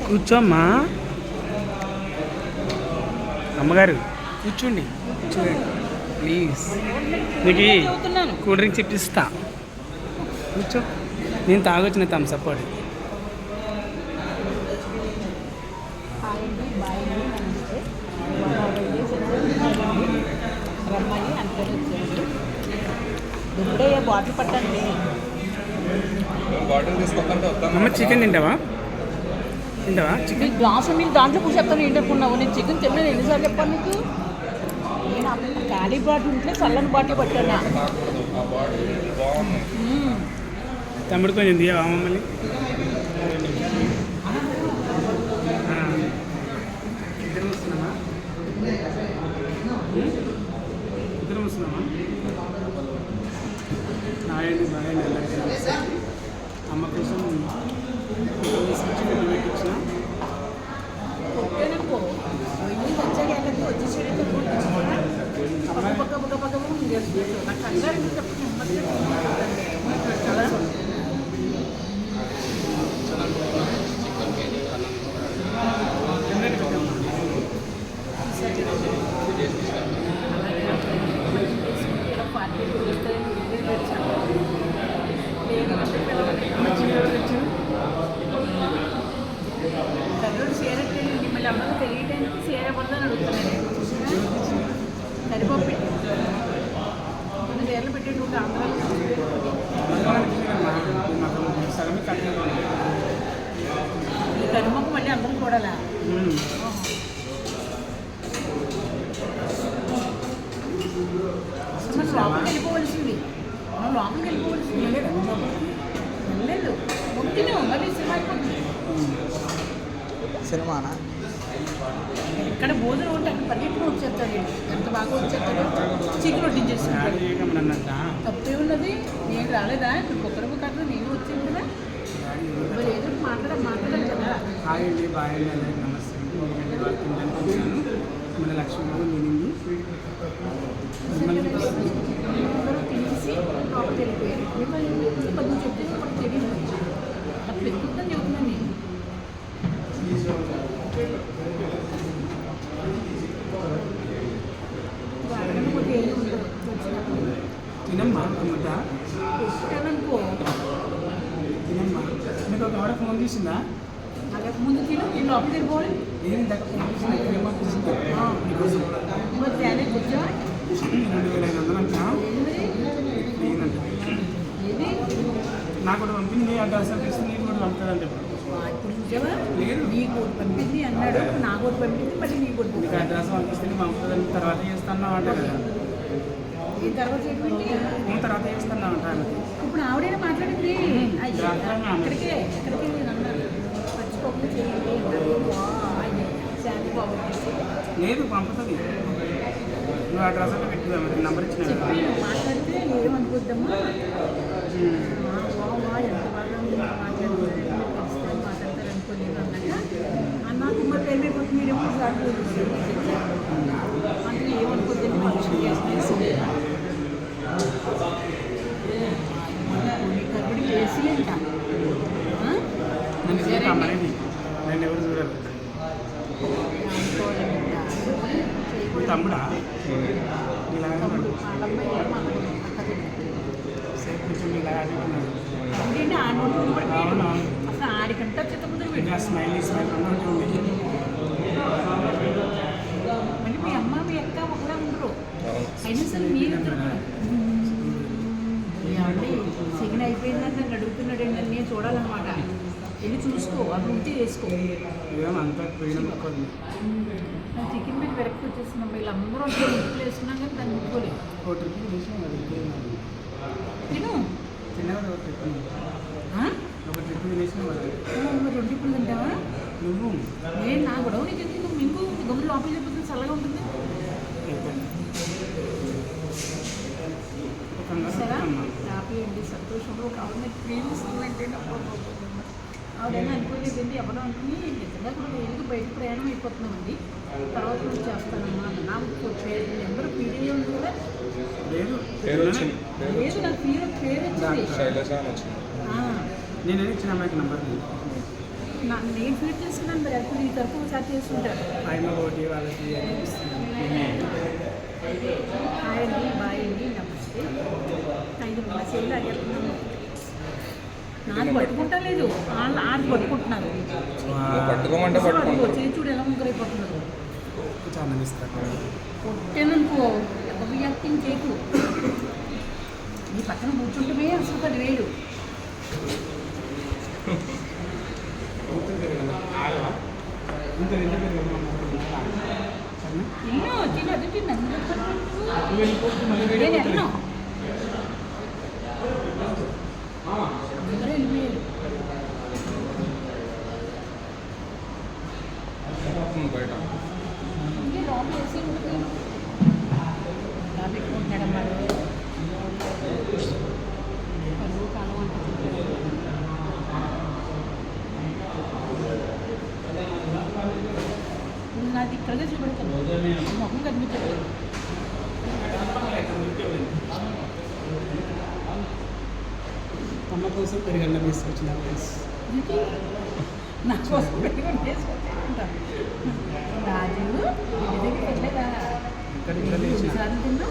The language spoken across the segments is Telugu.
కూర్చోమ్మా అమ్మగారు, కూర్చోండి కూర్చోండి ప్లీజ్. నీకు కూల్ డ్రింక్ చెప్పిస్తా, కూర్చో. నేను తాగొచ్చిన థమ్స్అప్ వాడి. బాటిల్ పట్టండి. అమ్మ చికెన్ తింటావా? చికెన్ గ్లాసు మీరు దాంట్లో కూర్చో చెప్తాను ఏంటనుకున్నావు. నేను చికెన్ తిన్నాను ఎన్నిసార్లు చెప్పాను నీకు. నేను ఖాళీ బాటిల్ ఉంటే చల్లని బాటిల్ పట్టాను. తమ్ముడు కొంచెం దియవా మమ్మల్ని? ఇద్దరం వస్తున్నామా? నాయండి బాగాయండి అందరికీ. అమ్మ కోసం చికెన్ పెట్టించిన. మళ్ళీ అమ్మకు తెలియటానికి సేరబడదని అడుగుతున్నాను. కరిపప్పు కొన్ని సేర్లు పెట్టేటువంటి ఆంధ్రాలో కరిమప్పు మళ్ళీ అందరం చూడాలా? అసలు లోపలికి వెళ్ళిపోవలసింది, లోపలికి వెళ్ళిపోవలసింది. వెళ్ళలేదు మొక్కిన మళ్ళీ సినిమా అయిపోతుంది. సినిమానా? ఎక్కడ భోజనం ఉంటే అక్కడ పరిగెట్టుకుని వచ్చేస్తాడు. ఎంత బాగా వచ్చేస్తాడు. చికెన్ వడ్డించేస్తాడు. తప్పే ఉన్నది. నేను రాలేదా? ఇప్పుడు కుక్కరపు కట్ట నేను వచ్చింది కదా. మరి ఏదో మాట్లాడాలి కదా. హాయ్ అండి, బాయ్ అండి, అందరికీ నమస్తే. మన లక్ష్మీబాబు నేనింది తినేసి లోపలికి వెళ్ళిపోయారు. మిమ్మల్ని కొంచెం చెప్పేసి అప్పుడు తెలియదు. అప్పుడు ఎక్కువని చెబుతున్నాను నేను. తినమ్మా ముద్ద ఇష్టాలనుకో. తినమ్మా. మీకు ఒక ఆవిడ ఫోన్ తీసిందా? అలాగే ముందు తిను, నేను లోపలికి వెళ్ళిపోవాలి. ఏం దగ్గర ఫోన్ తీసింది మీకోసం. మరి డ్యామేజ్ వచ్చా 2500 అంటున్నా. ఏది నాకు కూడా పంపింది, అడ్రస్ అనిపిస్తుంది. నీకు కూడా పంపుతుందంటే ఇప్పుడు చూసావా? నీకు ఒకటి పంపింది అన్నాడు, నాకు ఒకటి పంపింది, మళ్ళీ నీకు ఒకటి నీకు అడ్రస్ పంపిస్తుంది, పంపుతుందని తర్వాత చేస్తున్నావు అంట కదా. ఈ తర్వాత చెప్పండి, తర్వాత చేస్తున్నావు అంట. ఇప్పుడు ఆవిడైనా మాట్లాడింది. ఎక్కడికి అన్నారు మర్చిపోకుండా చేయండి. శాంతి బాబు లేదు, పంపుతుంది. నువ్వు అడ్రస్ అంటే పెట్టుదాం, నెంబర్ ఇచ్చిన చెప్పి మాట్లాడితే ఏమనుకోద్దమ్మా. ఎంత బాగా మాట్లాడతారు అనుకోలేదు అన్నాక నాకు మరి టైం అయిపోతుంది. మీరు ఎప్పుడు సార్లు అందులో ఏమనుకోద్దని మనుషులు చేసి కర్బడి వేసి అంట. నేను ఎవరు చూడాలి. తమ్ముడా కొంచెం ఇలా అసలు ఆడికంటే చిత్తముద్ర స్మైల్ ఉంది. మళ్ళీ మీ అమ్మ మీ అక్క ఒకలా ఉండరు. అయినా సరే మీరు చికెన్ అయిపోయిందని నన్ను అడుగుతున్నాడు అండి. నేను చూడాలన్నమాట. వెళ్ళి చూసుకో, అభివృద్ధి చేసుకో. చికెన్ మీద వెనక్కి వచ్చేస్తున్నాం. వీళ్ళందరూ ట్రిప్పులు వేస్తున్నాం కానీ దాన్ని ముట్టుకోలేదు. తిను మరి 2 ట్రిప్పులు తింటావా? నువ్వు నేను నా గొడవ నీకు ఎందుకు? మీకు గమ్ములు లోపలికి చెప్పితే చల్లగా ఉంటుంది. సరే హ్యాపీ అండి, సంతోషంలో ఒక ఆవిడ ప్రేమిస్తుందంటే ఆవిడైనా అనుకోలేదండి. ఎవరో అనుకుని నిజంగా కూడా ఎందుకు బయట ప్రయాణం అయిపోతున్నామండి. తర్వాత నుంచి చేస్తానమ్మా. నాకు నెంబర్ పీడియో ఉంది కదా. లేదు నాకు పేరు వచ్చింది. నేను ఇచ్చిన అమ్మాయికి నెంబర్ నేను ఫీడ్ చేసుకున్నాను మరి అప్పుడు ఈ తరపు ఒకసారి చేస్తుంటారు. ఆయన ఒకటి వాళ్ళకి హాయ్ అండి, బాయ్ అండి, నమస్తే. 5 మెసేజ్లు అడిగేస్తున్నాను. నాకు పట్టుకుంటా లేదు, వాళ్ళు ఆడు పట్టుకుంటున్నారు. పట్టుకోమంటే పట్టుకుంటా. చేయి చూడు ఎలా ముగ్గురైపోతున్నారు. చాలా ఇస్తారు. కొట్టాననుకో ఒక యాక్టింగ్ చేయకు. నీ పక్కన కూర్చుంటమే అసలు 10,000. ఎన్నో తిను అది తిన్నా నేను ఎన్నో అందరూ వెళ్ళిపోయారు. బయట ఇంకే లోపల వేసి ఉంటుంది. ఇలా పెట్టుకుంటున్నాడమ్మా కరువు కాలం అంటే నాది ఇక్కడగా చూపెడతాను, మొహం కనిపించలేదు. అమ్మ కోసం పెరిగన్న తీసుకొచ్చిన ఇది నా కోసం పెట్టుకొని చేసుకుంటాను. రాజు ఇంటి దగ్గర వెళ్ళలేదా? ఎన్నిసార్లు తిన్నా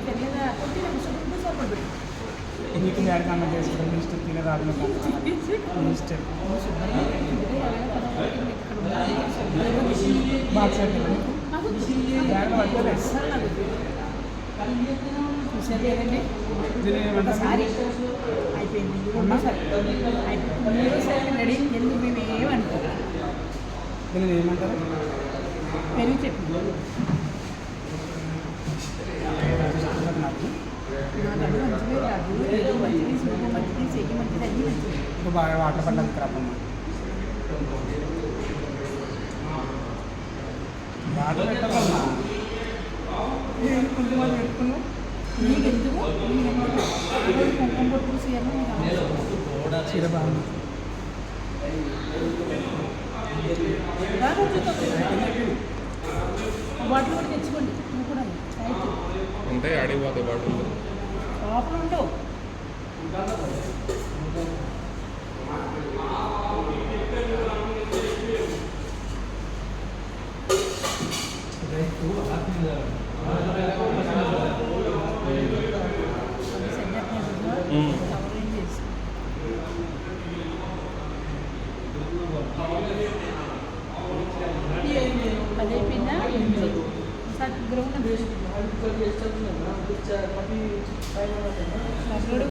తెలియదా? కొద్దిగా సరిపడు. నీకు డాడీ అమ్మ చేసుకోవడం ఇష్టం తినరాదు ఇష్టం బాగా డాడీ పట్టుకోలేదు. చూసారు కదండి, ఒకసారి అయిపోయింది. రెండోసారి అయిపోయింది. మూడోసారి రెడీ ఎందుకు మేము ఏమనుకోవాలి. దీన్ని ఏమంటారు? పెరుగు చెప్పి నాకు నా దగ్గర మంచిగా రాదు, ఏదో మంచిది, సూపు మంచిది, చెయ్యి మంచిది, అన్నీ మంచిది. ఇప్పుడు బాగా వాటర్ పడ్డది క్రమమ్మ. వాటర్ పెట్టాలమ్మా. కొంచెం అది పెట్టుకున్నావు. నీకెందుకు కుంకుమ పొట్టు చీర చీర బాగుంది. బాగా బాటిల్ కూడా తెచ్చుకోండి. నువ్వు కూడా రైతు ఉంటాయి ఆడిపోతాయి బాటిల్. లోపల ఉండవు. కవరేం చేసి అది అయిపోయిందా? ఒకసారి గ్రౌండ్